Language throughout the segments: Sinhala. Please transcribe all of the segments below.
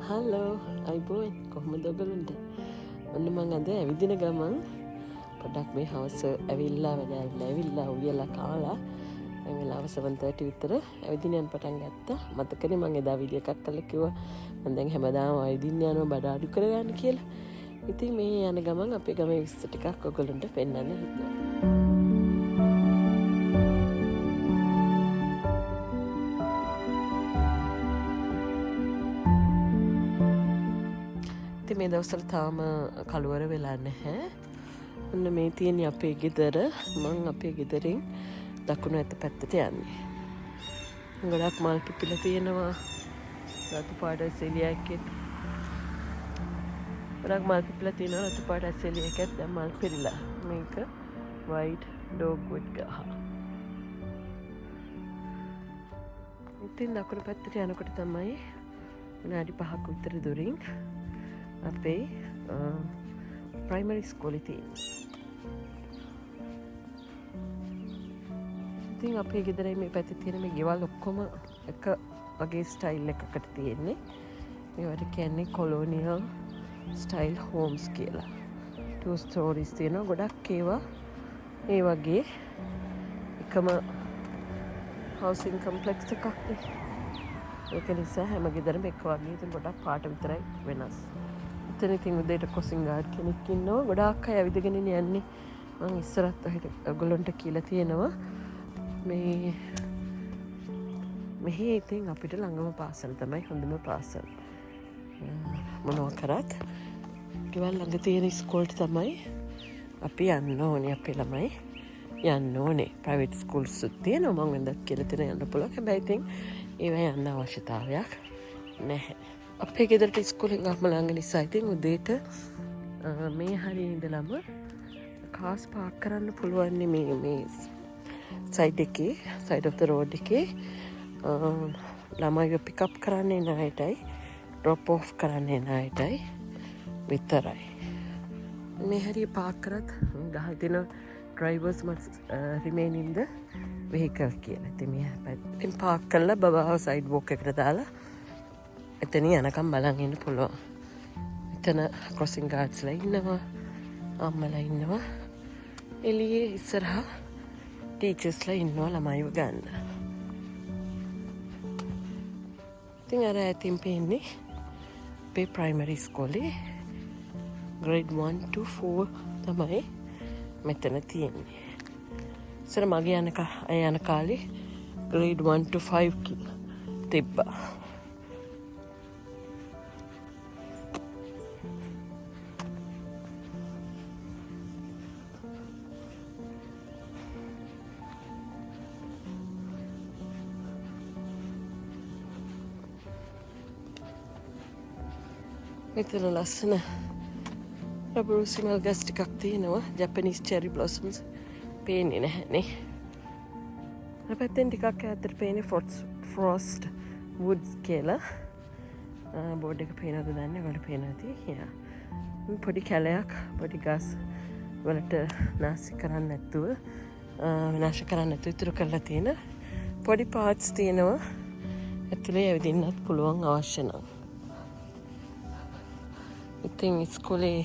හලෝ අයිබෝන් කොහොමද ඔයගොල්ලන්ට? ඔන්න මං අද ඇවිදින ගමන් පොඩ්ඩක් මේ හවස ඇවිල්ලා ඇවිල්ලා උයලා කාලා මේ වෙලාව 7:30 විතර ඇවිදින යන පටන් ගත්තා. මතකනේ මං එදා වීඩියෝ එකක් කරලා කිව්වා මං දැන් හැමදාම ඇවිදින්න යනවා බඩ අඩු කරගන්න කියලා. ඉතින් මේ යන ගමන් අපේ ගමේ විස්තර ටිකක් ඔයගොල්ලන්ට පෙන්නන්න හිතුවා. මේ දවස්වල තාම කළුවර වෙලා නැහැ. ඔන්න මේ තියෙන්නේ අපේ ගෙදර. මං අපේ ගෙදරින් දකුණු ඇත්ත පැත්තට යන්නේ. ගොඩක් මල් පිපිලා තියෙනවා. රතු පාට සෙලියකෙත්. ගොඩක් මල් පිපිලා තියෙනවා රතු පාට සෙලියකෙත් දැන් මල් පිරিলা. මේක white dogwood ගහ. ඉතින් දකුණු පැත්තට යනකොට තමයි විනාඩි 5ක විතර දුරින් අපේ ප්‍රයිමරි ස්කෝලේ තියෙන්නේ. ඉතින් අපේ ගෙදරේ මේ පැත්තේ තියෙන මේ ගෙවල් ඔක්කොම එක වගේ ස්ටයිල් එකකට තියෙන්නේ. ඒවට කියන්නේ කොලෝනියල් ස්ටයිල් හෝම්ස් කියලා. 2 ස්ටෝරීස් තියෙනවා. ගොඩක් ඒවා ඒ වගේ එකම හවුසින් කම්ප්ලෙක්ස් එකක් නේ. ඒක නිසා හැම ගෙදරම එක වගේ. ඉතින් ගොඩක් පාට විතරයි වෙනස්. එතන ඉතින් උදේට කොසින් ගාඩ් කෙනෙක් ඉන්නවා. ගොඩාක් අය ඇවිදගෙන යන්නේ. මම ඉස්සරත් ඔයගොල්ලන්ට කියලා තියෙනවා. මෙහි ඉතින් අපිට ළඟම පාසල තමයි හොඳම පාසල. මොනවා කරත් ගෙවල් ළඟ තියෙන ඉස්කෝලේට තමයි අපි යන්න ඕනේ. අපේ ළමයි යන්න ඕනේ. ප්‍රයිවට් ස්කූල්ස් තියෙනවා. මම වෙනදත් කියලා තියෙන යන්න පුළුවන්. හැබැයි ඉතින් ඒවා යන්න අවශ්‍යතාවයක් නැහැ. අපේ ගෙදරට ඉස්කෝලෙන් ගහම ළඟ නිසා ඉතින් උදේට මේ හරිය ඉඳලම කාස් පාක් කරන්න පුළුවන් මේ සයිඩ් එකේ සයිඩ් ඔෆ් ද රෝඩ් එකේ ළමයිව පිකප් කරන්න එන අයටයි ඩ්‍රොප් ඔෆ් කරන්න එන අයටයි විතරයි. මේ හරිය පාක් කරත් ගහලා දෙන drivers must remain in the vehicle කියලා. ඉතින් මේ පාක් කරලා බබාව සයිඩ් වොක් එකට දාලා එතන යනකම් බලන් ඉන්න පුළුවන්. එතන ක්‍රොසින් ගාඩ්ස්ලා ඉන්නවා. අම්මලා ඉන්නවා. එළියේ ඉස්සරහා ටීචර්ස්ලා ඉන්නවා ළමයිව ගන්න. ඉතින් අර ඇතින් පේන්නේ අපේ ප්‍රයිමරි ස්කෝලේ grade 1 to 4 තමයි මෙතන තියෙන්නේ. ඉස්සර මගේ යන කාලේ grade 1 to 5 තිබ්බා. මෙතන ලස්සන රබර් මල් ගස් ටිකක් තියෙනවා. ජැපනීස් චෙරි බ්ලොසම්ස් පේන්නේ නැහැනේ. අර පැත්තෙන් ටිකක් ඈතට පේන්නේ ෆ්‍රොස්ට් වුඩ්ස් කියලා බෝඩ් එක පේනවද දන්නේ නැහැ. පේනවාද? යා. පොඩි කැලයක් පොඩි ගස් වලට විනාශ කරන්න නැතුව ඉතුරු කරලා තියෙන පොඩි පාර්ට්ස් තියෙනවා. ඇතුලේ ඇවිදින්නත් පුළුවන් අවශ්‍ය නම්. ඉතින් ඉස්කෝලේ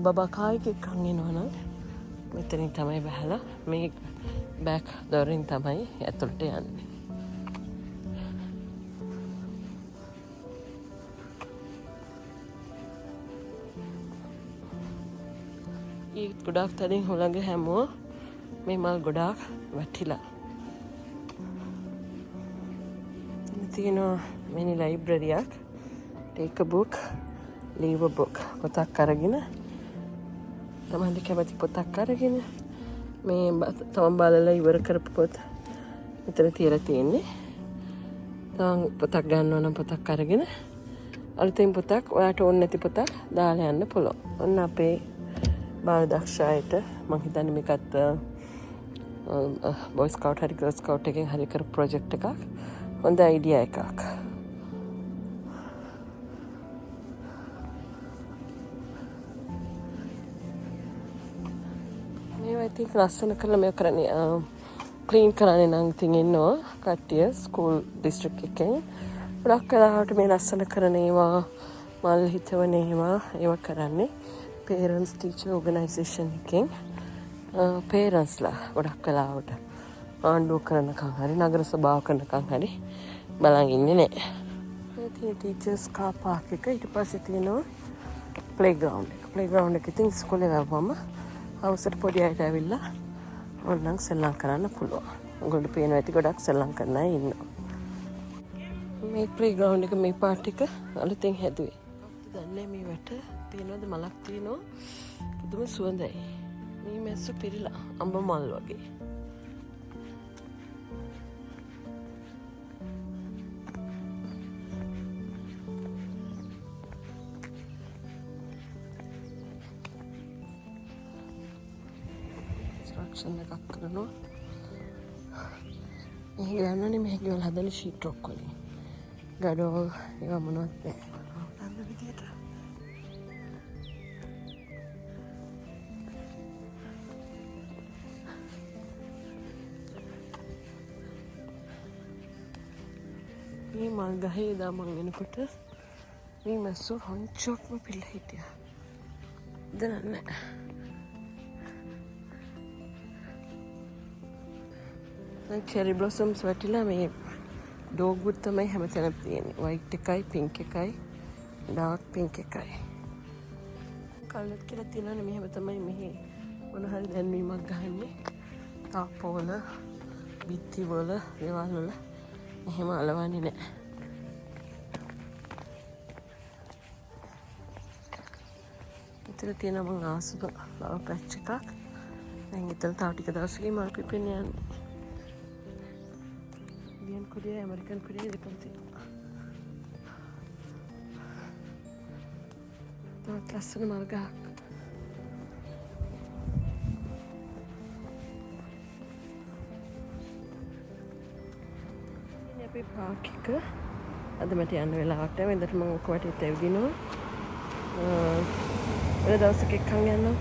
බබා කායිකෙක් හංගෙනවනම් මෙතනින් තමයි බහලා මේ බෑක් දොරින් තමයි ඇතුළට යන්නේ. ඊත් ගොඩාක් තදින් හොළඟ හැමුව මේ මල් ගොඩාක් වැටිලා. තියෙනවා මිනි ලයිබ්‍රරියක්. take a book leave a book. පොතක් අරගෙන තමන්ට කැමති පොතක් අරගෙන මේ තමන් බලලා ඉවර කරපු පොත මෙතන තියලා තියෙන්නේ. තමන් පොතක් ගන්නවා නම් පොතක් අරගෙන අලුතෙන් පොතක් ඔයාට ඕන නැති පොතක් දාලා යන්න පුළුවන්. ඔන්න අපේ බාල දක්ෂායට මං හිතන්නේ මේකත් බොයි ස්කවුට් හරි ගර්ල් ස්කවුට් එකෙන් හරි කරපු ප්‍රොජෙක්ට් එකක්. හොඳ අයිඩියා එකක්. ඉතින් ලස්සන කරලා මේ කරන්නේ ක්ලීන් කරන්නේ නම් ඉතින් ඉන්නවා කට්ටිය ස්කූල් ඩිස්ට්‍රික්ට් එකෙන් ගොඩක් වෙලාවට මේ ලස්සන කරන ඒවා මල් හිතවන ඒවා කරන්නේ පේරන්ට්ස් ටීචර් ඕගනයිසේෂන් එකෙන් පේරන්ට්ස්ලා ගොඩක් වෙලාවට ආණ්ඩුව කරනකම් හරි නගර සභාව කරනකම් හරි බලන් ඉන්නේ නැහැ. ඒ ටීචර්ස් කාර් පාක් එක ඊට පස්සේ තියෙනවා ප්ලේග්‍රවුන්ඩ් එක. ප්ලේග්‍රවුන්ඩ් එක ඉතින් ඉස්කෝලේ ගාවම හවසට පොඩි අයට ඇවිල්ලා ඕනනම් සෙල්ලම් කරන්න පුළුවන්. ඔයගොල්ලෝ පේනවා ඇති ගොඩක් සෙල්ලම් කරන අය ඉන්නවා. මේ ප්ලේග්‍රවුන්ඩ් එක මේ පාර්ට් එක අලුතෙන් හැදුවේ. දන්නේ මේවට තියෙනවද මලක් තියෙනවා. පුදුම සුවඳයි. මේ මැස්සු පිරিলা අඹ මල් වගේ. ඉන්ස්ට්‍රක්ෂන් එකක් කරනවා. මේ ගන්නනේ මේ ගෙවල් හදන ෂීට් රොක් වලින්. ගඩොල් ඒවා මොනවත් නැහැ. අන්න විදියට. මේ මල් ගහේ දා මං වෙනකොට මේ මැස්සෝ හොංචොක්ම පිළ හිටියා. දැන් නැහැ. දැන් චෙරි බ්ලොසම්ස් වැටිලා මේ ඩෝග්වුඩ් තමයි හැමතැනම තියෙන්නේ. වයිට් එකයි පින්ක් එකයි ඩාර්ක් පින්ක් එකයි. කලර් කියලා තියෙනවනේ මෙහෙම තමයි මෙහි මොන හරි දැන්වීමක් ගහන්නේ. තාප්පවල බිත්තිවල දේවල් වල එහෙම අලවන්නේ නැහැ. ඉතින් තියෙන මං ආසුබ ලව පැච් එකක්. දැන් ඉතින් තව ටික දවසකින් මල් පිපෙන්න යන්නේ. ඉන්දියන් කුඩිය ඇමරිකන් කුඩිය දෙකම තියෙනවා. තවත් ලස්සන මල් ගහක්. අපි පාක් එක අද මට යන්න වෙලාවට වෙනදට මම ඔක වටේට ඇවිදිනවා. වෙන දවසක එක්කන් යනවා.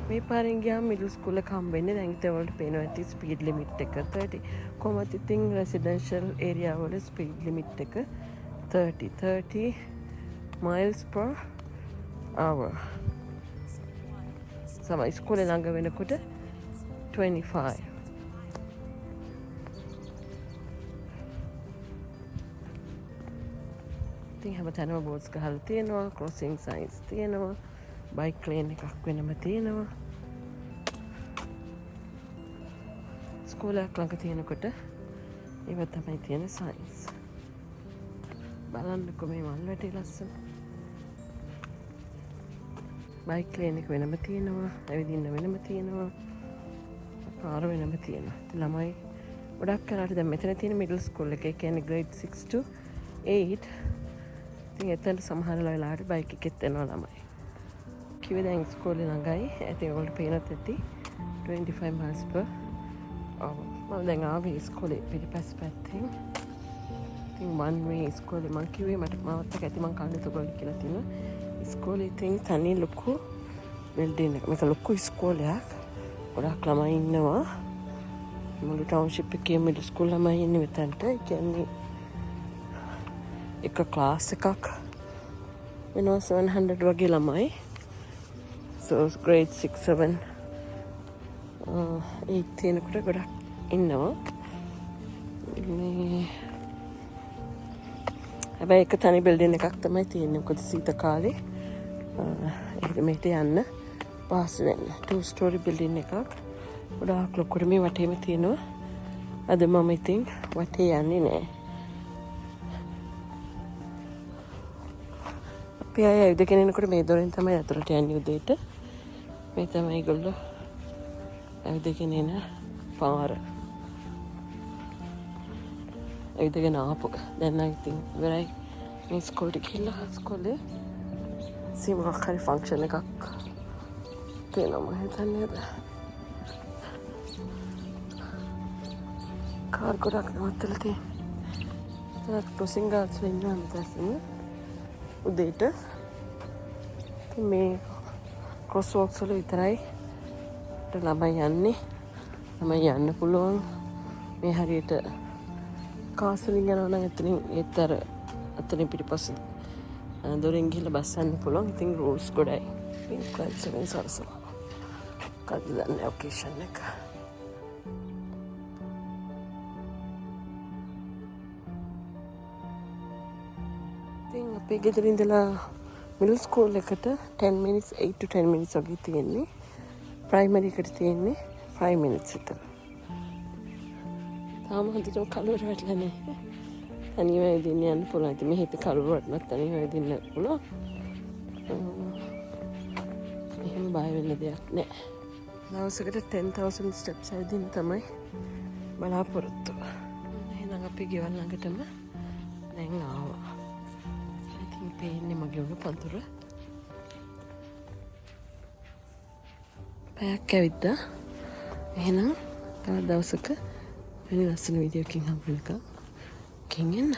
මේ පාරෙන් ගියාම මිඩල් ස්කූල් එක හම්බෙන්නේ. දැන් ඉතින් වලට පේනවා ඇති ස්පීඩ් ලිමිට් එක 30. කොහොමද ඉතින් රෙසිඩෙන්ෂල් ඒරියා වල ස්පීඩ් ලිමිට් එක 30 miles per hour. සමහර ඉස්කෝලේ ළඟ වෙනකොට 25. ඉතින් හැමතැනම බෝඩ්ස් ගහලා තියෙනවා, ක්‍රොසින් සයින්ස් තියෙනවා, බයික් ලේන් එකක් වෙනම තියෙනවා. ස්කෝලයක් ළඟ තියෙනකොට ඒව තමයි තියෙන සයින්ස්. බලන්නකො මේ මල් වැටේ ලස්සන. බයික් ලේන් එක වෙනම තියෙනවා, ඇවිදින්න වෙනම තියෙනවා, පාර වෙනම තියෙනවා. ළමයි ගොඩක් කරාට දැන් මෙතන තියෙන මිඩල් ස්කූල් එක, ඒ කියන්නේ grade 6 to 8. ඉතින් එතන සමහර වෙලාවට බයික් එකෙත් යනවා ළමයි. කිව්වේ දැන් ඉස්කෝලේ ළඟයි. ඉතින් ඔයාලට පේනත් ඇති 25 miles per hour. මම දැන් ආවේ ඉස්කෝලේ පිටිපස්ස පැත්තෙන්. ඉතින් one way ඉස්කෝලේ මං කිව්වේ මට මාවත් එක්ක ඇති මං කන්නේ තොගොල්ලෝ කියලා තියෙනවා. ඉස්කෝලේ ඉතින් තනි ලොකු බිල්ඩින් එක. මේක ලොකු ඉස්කෝලයක්. ගොඩක් ළමයි ඉන්නවා. මුළු ටවුන්ෂිප් එකේ මිඩල් ස්කූල් ළමයි ඉන්නේ මෙතනට. ඒ කියන්නේ එක ක්ලාස් එකක් වෙනවා 700 වගේ ළමයි. So grade 6, 7, 8 තියෙනකොට ගොඩක් ඉන්නවා. මේ හැබැයි එක තනි බිල්ඩින් එකක් තමයි තියෙන්නේ. මොකද සීත කාලේ මෙහෙට යන්න පාස් වෙන්න. 2 story බිල්ඩින් එකක්. ගොඩාක් ලොකුට මේ වටේම තියෙනවා. අද මම ඉතින් වටේ යන්නේ නෑ. අපි අය ඇවිදගෙන එනකොට මේ දොරෙන් තමයි අතුරට යන්නේ උදේට. මේ තමයි ඒගොල්ලෝ ඇවිදගෙන එන පාර. ඇවිදගෙන ආපු. දැන් නම් ඉතින් ඉවරයි. මේ ස්කෝලේ ගිහිල්ලා ස්කෝලේ සීමාවක් හරි ෆන්ක්ෂන් එකක් තියෙනවා මම හිතන්නේ. කාර් ගොඩක් නවත්තලා තියෙනවා. ක්‍රොසින් ගාඩ්ස් වල ඉන්නවා මෙතන. උදේට මේ ක්‍රොස් වොක්ස් වල විතරයි ළමයි යන්නේ. ළමයි යන්න පුළුවන්. මේ හරියට කාසලින් යනවා නම් එතනින් ඒතර අතනින් පිටිපස්ස දොරෙන් ගිහලා බස් යන්න පුළුවන්. ඉතින් රූල්ස් ගොඩයි. පින්ක් ලයිට්ස් එකෙන් සරසනවා. කවුද දන්නේ ඔකේෂන් එක. ඉතින් අපේ ගෙදර ඉඳලා මිඩල් ස්කූල් එකට 10 minutes 8 to 10 minutes වගේ තියෙන්නේ. ප්‍රයිමරි එකට තියෙන්නේ 5 minutes විතර. තාම හදිසියෙම කලවර වැටලා නැහැ. තනියම ඇවිදින්න යන්න පුළුවන්. ඉතින් මෙහෙත් කලවර වටනත් තනියම ඇවිදින්න පුළුවන්. එහෙම බය වෙන්න දෙයක් නැහැ. දවසකට 10,000 steps ඇවිදින්න තමයි බලාපොරොත්තු. එහෙනම් අපි ගෙවල් ළඟටම දැන් ආවා. ඉතින් පේන්නේ මගේ උණු පඳුර. පැයක් ඇවිද්දා. එහෙනම් තව දවසක වෙන ලස්සන වීඩියෝ එකකින් හම්බ වෙනකම් කින් එන්න.